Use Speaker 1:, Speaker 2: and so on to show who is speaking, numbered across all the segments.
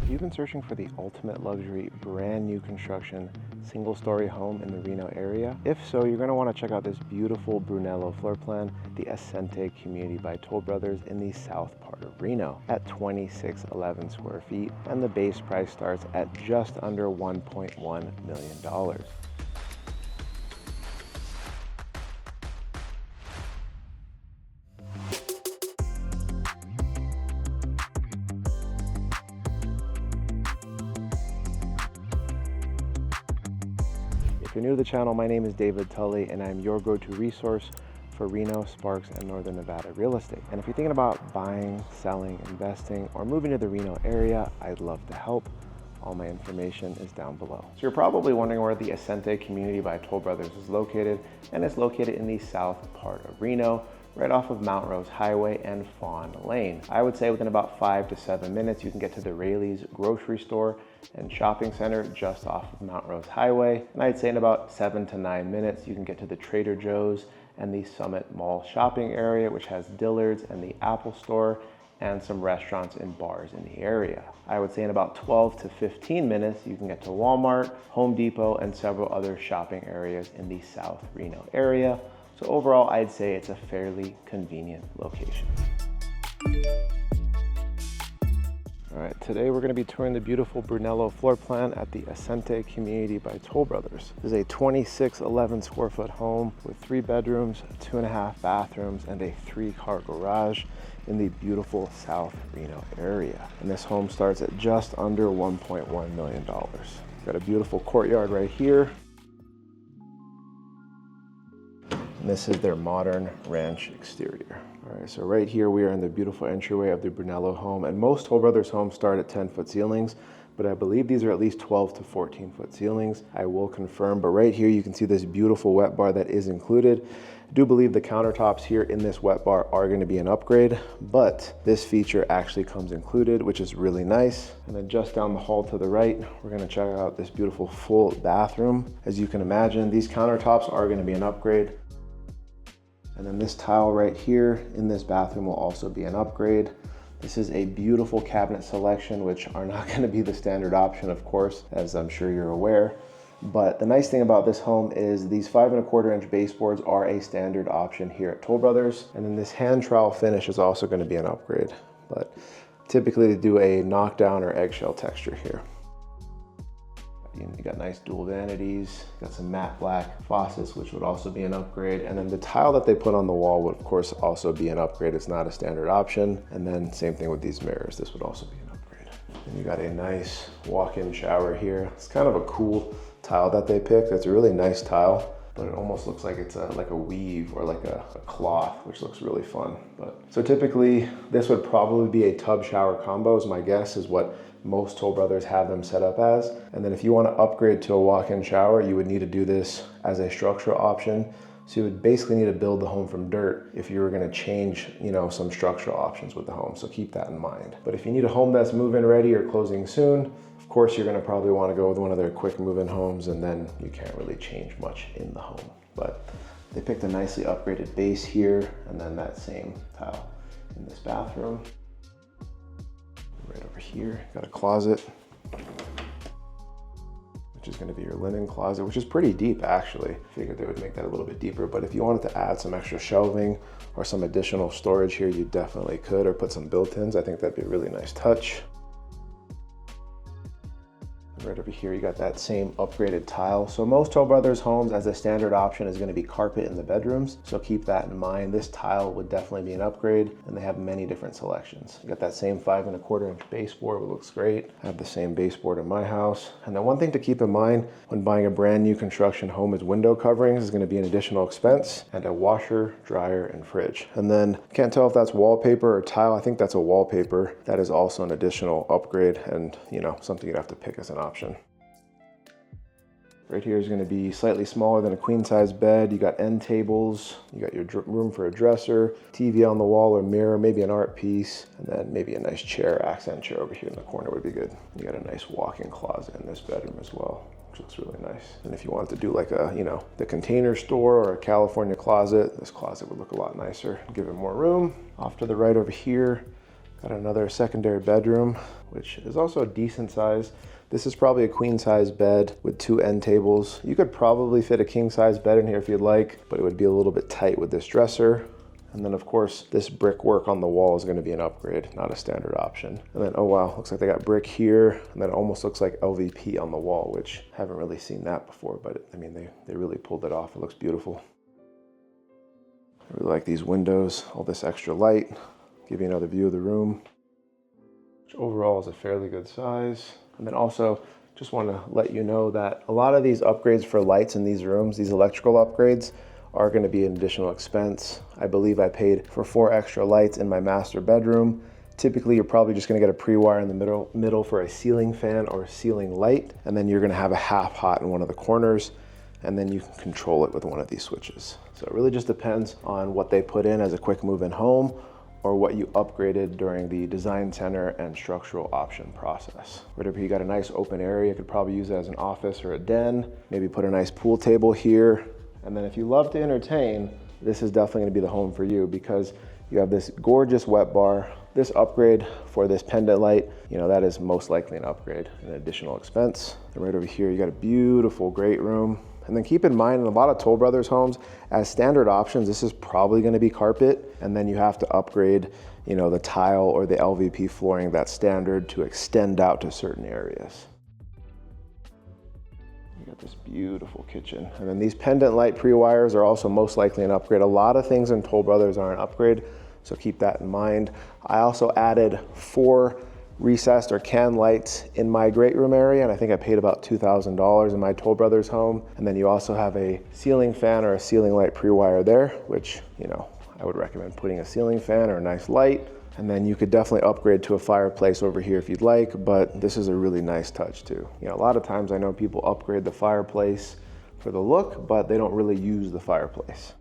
Speaker 1: Have you been searching for the ultimate luxury, brand new construction, single-story home in the Reno area? If so, you're going to want to check out this beautiful Brunello floor plan, the Ascente community by Toll Brothers in the south part of Reno at 2611 square feet, and the base price starts at just under $1.1 million. If you're new to the channel, my name is David Tully and I'm your go-to resource for Reno, Sparks, and Northern Nevada real estate. And if you're thinking about buying, selling, investing, or moving to the Reno area, I'd love to help. All my information is down below. So you're probably wondering where the Ascente community by Toll Brothers is located, and it's located in the south part of Reno, right off of Mount Rose Highway and Fawn Lane. I would say within about 5 to 7 minutes, you can get to the Raley's grocery store and shopping center just off of Mount Rose Highway. And I'd say in about 7 to 9 minutes, you can get to the Trader Joe's and the Summit Mall shopping area, which has Dillard's and the Apple Store and some restaurants and bars in the area. I would say in about 12 to 15 minutes, you can get to Walmart, Home Depot, and several other shopping areas in the South Reno area. So overall, I'd say it's a fairly convenient location. All right, today we're going to be touring the beautiful Brunello floor plan at the Ascente community by Toll Brothers. This is a 2611 square foot home with 3 bedrooms, 2.5 bathrooms, and a 3-car garage in the beautiful South Reno area. And this home starts at just under $1.1 million. Got a beautiful courtyard right here. And this is their modern ranch exterior. All right, so right here we are in the beautiful entryway of the Brunello home, and most Toll Brothers homes start at 10-foot ceilings, but I believe these are at least 12 to 14-foot ceilings. I will confirm, but right here you can see this beautiful wet bar that is included. I do believe the countertops here in this wet bar are going to be an upgrade, but this feature actually comes included, which is really nice. And then just down the hall to the right, we're going to check out this beautiful full bathroom. As you can imagine, these countertops are going to be an upgrade. And then this tile right here in this bathroom will also be an upgrade. This is a beautiful cabinet selection, which are not going to be the standard option, of course, as I'm sure you're aware. But the nice thing about this home is these 5¼ inch baseboards are a standard option here at Toll Brothers. And then this hand trowel finish is also going to be an upgrade. But typically they do a knockdown or eggshell texture here. You got nice dual vanities, got some matte black faucets, which would also be an upgrade. And then the tile that they put on the wall would of course also be an upgrade. It's not a standard option. And then same thing with these mirrors. This would also be an upgrade. And you got a nice walk-in shower here. It's kind of a cool tile that they picked. It's a really nice tile, but it almost looks like it's like a weave or like a cloth, which looks really fun. But so typically this would probably be a tub shower combo, is my guess, is what most Toll Brothers have them set up as. And then if you want to upgrade to a walk-in shower, you would need to do this as a structural option. So you would basically need to build the home from dirt if you were going to change, some structural options with the home. So keep that in mind. But if you need a home that's move-in ready or closing soon, of course, you're going to probably want to go with one of their quick move-in homes, and then you can't really change much in the home. But they picked a nicely upgraded base here, and then that same tile in this bathroom. Right over here, got a closet, which is going to be your linen closet, which is pretty deep actually. Figured they would make that a little bit deeper, but if you wanted to add some extra shelving or some additional storage here, you definitely could, or put some built-ins. I think that'd be a really nice touch. Right over here, you got that same upgraded tile. So most Toll Brothers homes as a standard option is going to be carpet in the bedrooms. So keep that in mind. This tile would definitely be an upgrade, and they have many different selections. You got that same 5¼ inch baseboard, which looks great. I have the same baseboard in my house. And then one thing to keep in mind when buying a brand new construction home is window coverings is going to be an additional expense, and a washer, dryer, and fridge. And then can't tell if that's wallpaper or tile. I think that's a wallpaper. That is also an additional upgrade, and something you'd have to pick as an option. Right here is going to be slightly smaller than a queen size bed. You got end tables, you got your room for a dresser, TV on the wall or mirror, maybe an art piece, and then maybe a nice chair, accent chair over here in the corner would be good. You got a nice walk-in closet in this bedroom as well, which looks really nice. And if you wanted to do like a, the Container Store or a California closet, this closet would look a lot nicer, give it more room. Off to the right over here, Got another secondary bedroom, which is also a decent size. This is probably a queen size bed with 2 end tables. You could probably fit a king size bed in here if you'd like, but it would be a little bit tight with this dresser. And then of course, this brickwork on the wall is gonna be an upgrade, not a standard option. And then, oh wow, looks like they got brick here, and then it almost looks like LVP on the wall, which I haven't really seen that before, but I mean, they really pulled it off. It looks beautiful. I really like these windows, all this extra light, give you another view of the room, which overall is a fairly good size. And then also, just want to let you know that a lot of these upgrades for lights in these rooms, these electrical upgrades, are going to be an additional expense. I believe I paid for 4 extra lights in my master bedroom. Typically, you're probably just going to get a pre-wire in the middle for a ceiling fan or a ceiling light, and then you're going to have a half hot in one of the corners, and then you can control it with one of these switches. So it really just depends on what they put in as a quick move-in home, or what you upgraded during the design center and structural option process. Whatever, you got a nice open area, you could probably use it as an office or a den, maybe put a nice pool table here. And then if you love to entertain, this is definitely gonna be the home for you, because you have this gorgeous wet bar. This upgrade for this pendant light, you know, that is most likely an upgrade, an additional expense. And right over here, you got a beautiful great room. And then keep in mind, in a lot of Toll Brothers homes, as standard options, this is probably gonna be carpet, and then you have to upgrade, you know, the tile or the LVP flooring that's standard to extend out to certain areas. You got this beautiful kitchen. And then these pendant light pre-wires are also most likely an upgrade. A lot of things in Toll Brothers are an upgrade, so keep that in mind. I also added 4 recessed or can lights in my great room area, and I think I paid about $2,000 in my Toll Brothers home. And then you also have a ceiling fan or a ceiling light pre-wire there, which, you know, I would recommend putting a ceiling fan or a nice light. And then you could definitely upgrade to a fireplace over here if you'd like, but this is a really nice touch too. You know, a lot of times I know people upgrade the fireplace for the look, but they don't really use the fireplace.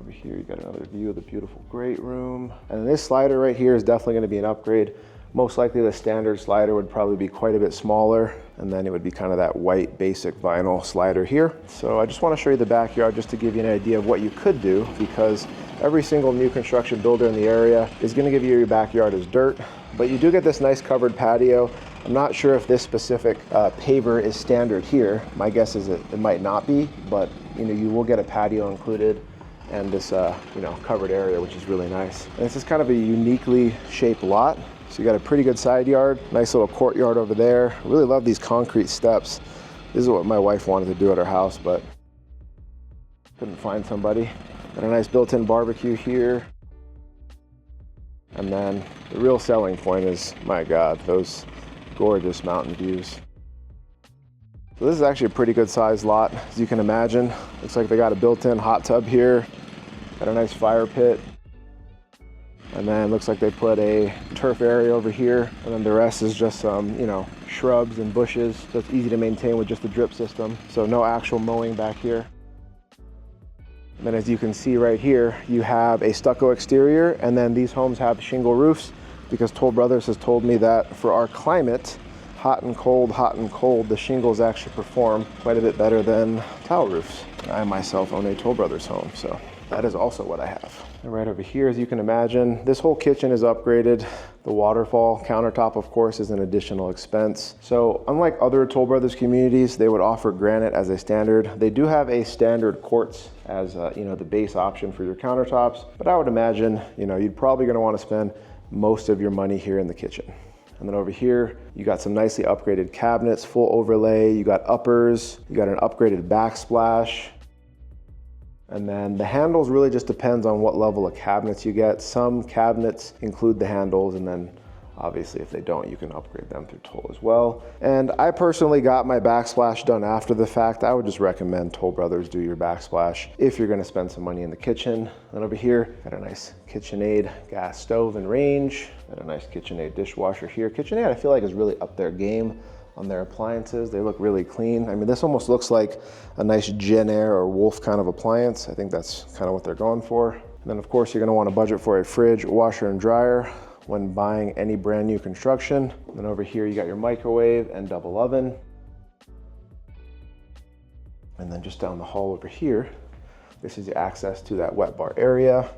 Speaker 1: Over here, you got another view of the beautiful great room. And this slider right here is definitely gonna be an upgrade. Most likely the standard slider would probably be quite a bit smaller, and then it would be kind of that white basic vinyl slider here. So I just wanna show you the backyard just to give you an idea of what you could do, because every single new construction builder in the area is gonna give you your backyard as dirt, but you do get this nice covered patio. I'm not sure if this specific paver is standard here. My guess is it might not be, but you know, you will get a patio included, and this you know, covered area, which is really nice. And this is kind of a uniquely shaped lot. So you got a pretty good side yard, nice little courtyard over there. I really love these concrete steps. This is what my wife wanted to do at her house, but couldn't find somebody. Got a nice built-in barbecue here. And then the real selling point is, my God, those gorgeous mountain views. So this is actually a pretty good sized lot, as you can imagine. Looks like they got a built-in hot tub here, got a nice fire pit. And then looks like they put a turf area over here, and then the rest is just some, you know, shrubs and bushes. So it's easy to maintain with just a drip system. So no actual mowing back here. And then as you can see right here, you have a stucco exterior, and then these homes have shingle roofs, because Toll Brothers has told me that for our climate, hot and cold, the shingles actually perform quite a bit better than tile roofs. I myself own a Toll Brothers home, so that is also what I have. And right over here, as you can imagine, this whole kitchen is upgraded. The waterfall countertop, of course, is an additional expense. So unlike other Toll Brothers communities, they would offer granite as a standard. They do have a standard quartz as you know, the base option for your countertops, but I would imagine, you know, you'd probably gonna wanna spend most of your money here in the kitchen. And then over here, you got some nicely upgraded cabinets, full overlay, you got uppers, you got an upgraded backsplash. And then the handles really just depends on what level of cabinets you get. Some cabinets include the handles, and then obviously if they don't, you can upgrade them through Toll as well. And I personally got my backsplash done after the fact. I would just recommend Toll Brothers do your backsplash if you're gonna spend some money in the kitchen. And over here, got a nice KitchenAid gas stove and range, got a nice KitchenAid dishwasher here. KitchenAid, I feel like, is really up their game on their appliances. They look really clean. I mean, this almost looks like a nice Jen Air or Wolf kind of appliance. I think that's kind of what they're going for. And then of course, you're gonna wanna budget for a fridge, washer, and dryer when buying any brand new construction. And then over here, you got your microwave and double oven. And then just down the hall over here, this is the access to that wet bar area.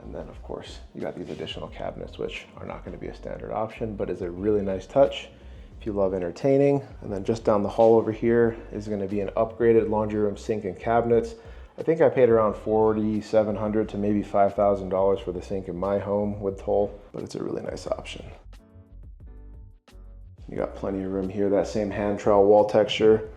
Speaker 1: And then of course, you got these additional cabinets, which are not gonna be a standard option, but is a really nice touch if you love entertaining. And then just down the hall over here is gonna be an upgraded laundry room sink and cabinets. I think I paid around $4,700 to maybe $5,000 for the sink in my home with toll, but it's a really nice option. You got plenty of room here, that same hand trowel wall texture.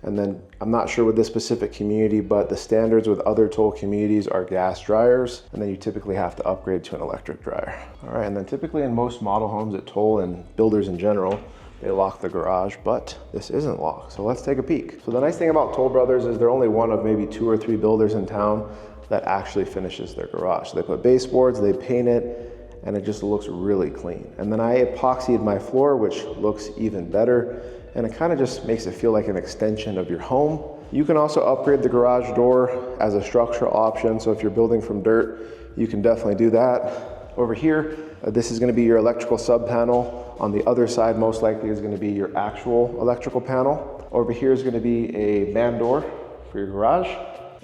Speaker 1: And then I'm not sure with this specific community, but the standards with other toll communities are gas dryers, and then you typically have to upgrade to an electric dryer. All right, and then typically in most model homes at toll and builders in general, they lock the garage, but this isn't locked. So let's take a peek. So the nice thing about Toll Brothers is they're only one of maybe 2 or 3 builders in town that actually finishes their garage. So they put baseboards, they paint it, and it just looks really clean. And then I epoxied my floor, which looks even better. And it kind of just makes it feel like an extension of your home. You can also upgrade the garage door as a structural option. So if you're building from dirt, you can definitely do that. Over here, this is gonna be your electrical sub panel. On the other side, most likely is gonna be your actual electrical panel. Over here is gonna be a man door for your garage.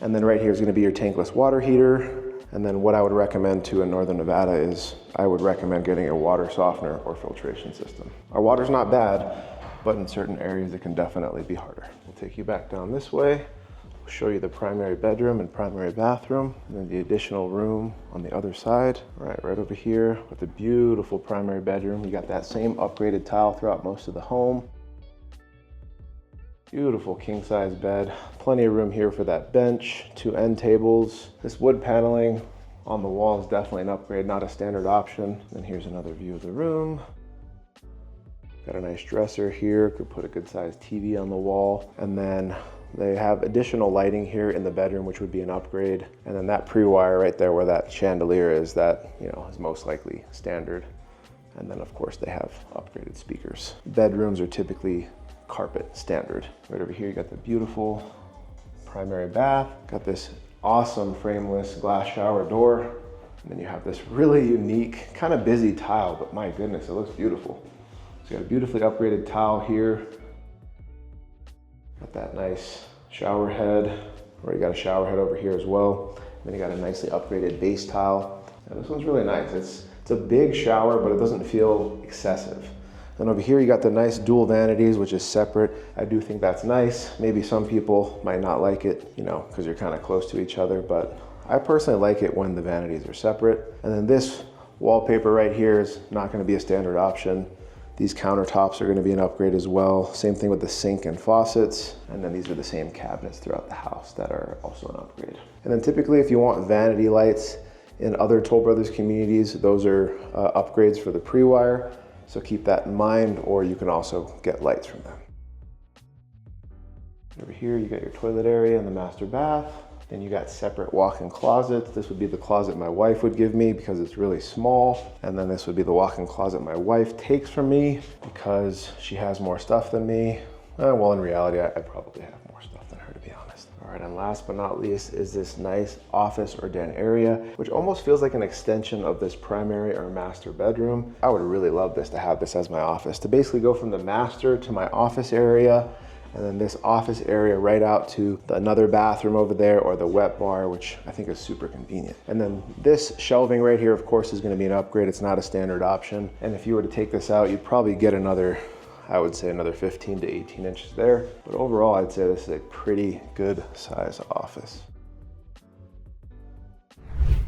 Speaker 1: And then right here is gonna be your tankless water heater. And then what I would recommend too in Northern Nevada is I would recommend getting a water softener or filtration system. Our water's not bad, but in certain areas it can definitely be harder. We'll take you back down this way. We'll show you the primary bedroom and primary bathroom, and then the additional room on the other side. All right, right over here with the beautiful primary bedroom. You got that same upgraded tile throughout most of the home. Beautiful king size bed. Plenty of room here for that bench, 2 end tables. This wood paneling on the wall is definitely an upgrade, not a standard option. And here's another view of the room. Got a nice dresser here, could put a good sized TV on the wall. And then they have additional lighting here in the bedroom, which would be an upgrade. And then that pre-wire right there where that chandelier is, that, you know, is most likely standard. And then of course they have upgraded speakers. Bedrooms are typically carpet standard. Right over here, you got the beautiful primary bath. Got this awesome frameless glass shower door. And then you have this really unique, kind of busy tile, but my goodness, it looks beautiful. So you got a beautifully upgraded tile here. Got that nice shower head. Already got a shower head over here as well. And then you got a nicely upgraded base tile. And this one's really nice. It's a big shower, but it doesn't feel excessive. Then over here, you got the nice dual vanities, which is separate. I do think that's nice. Maybe some people might not like it, you know, because you're kind of close to each other, but I personally like it when the vanities are separate. And then this wallpaper right here is not going to be a standard option. These countertops are going to be an upgrade as well. Same thing with the sink and faucets. And then these are the same cabinets throughout the house that are also an upgrade. And then typically if you want vanity lights in other Toll Brothers communities, those are upgrades for the pre-wire. So keep that in mind, or you can also get lights from them. Over here, you got your toilet area and the master bath. Then you got separate walk-in closets. This would be the closet my wife would give me because it's really small. And then this would be the walk-in closet my wife takes from me because she has more stuff than me. Well, in reality, I probably have more stuff than her, to be honest. All right, and last but not least is this nice office or den area, which almost feels like an extension of this primary or master bedroom. I would really love this to have this as my office, to basically go from the master to my office area, and then this office area right out to another bathroom over there or the wet bar, which I think is super convenient. And then this shelving right here, of course, is going to be an upgrade. It's not a standard option. And if you were to take this out, you'd probably get another, I would say another 15 to 18 inches there. But overall, I'd say this is a pretty good size office.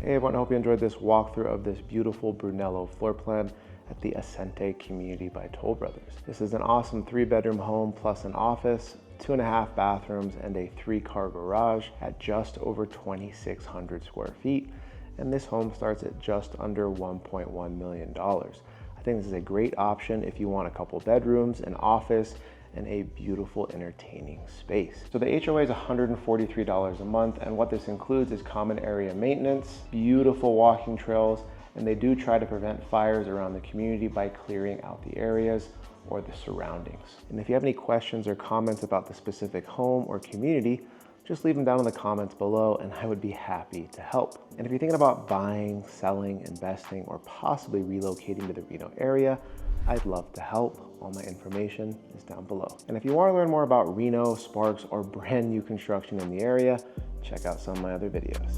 Speaker 1: Hey everyone, I hope you enjoyed this walkthrough of this beautiful Brunello floor plan at the Ascente community by Toll Brothers. This is an awesome 3-bedroom home plus an office, 2.5 bathrooms, and a 3-car garage at just over 2,600 square feet. And this home starts at just under $1.1 million. I think this is a great option if you want a couple bedrooms, an office, and a beautiful entertaining space. So the HOA is $143 a month, and what this includes is common area maintenance, beautiful walking trails, and they do try to prevent fires around the community by clearing out the areas or the surroundings. And if you have any questions or comments about the specific home or community, just leave them down in the comments below and I would be happy to help. And if you're thinking about buying, selling, investing, or possibly relocating to the Reno area, I'd love to help. All my information is down below. And if you want to learn more about Reno, Sparks, or brand new construction in the area, check out some of my other videos.